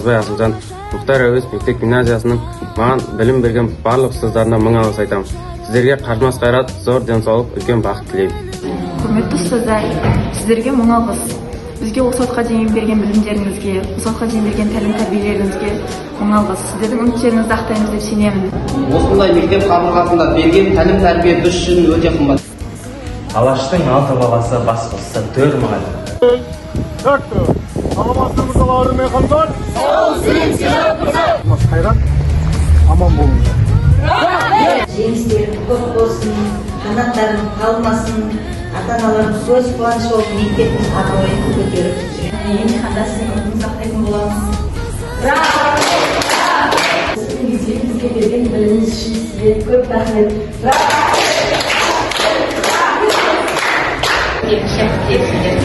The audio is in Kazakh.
Оразбай Асылжан Мұхтар Әуезов мектеп гимназиясының маған білім берген барлық ұстаздарына мың алғыс айтамын. Сіздерге қажымас қайрат, зор денсаулық, үлкен бақыт тілеймін. Құрметті ұстаздар, сіздерге мың алғыс. Бізге осы уақытқа дейін берген білімдеріңізге, осы уақытқа дейін берген тәлім тәрбиелеріңізге мың алғыс. Сіздердің үміттеріңізді ақтаймыз деп сенемін. Осындай мектеп қабырғасында берген тәлім тәрбие біз үшін өте қымбат. Алаштың 6 баласы бас қосса 4 мұғалім. Саламатсыздар мырзалар, меймандар. Қайрат, аман болыңыздар. Жеңістерің көп болсын, қанаттарың қалмасын, ата-аналарың көз қуанышы болып мектептің абыройын көтеріп жүрсін. Емтиханда сіздің үмітіңізді ақтайтын боламыз. Бізге берген біліміңіз үшін сізге көп рахмет. Шәкірттер сіздерге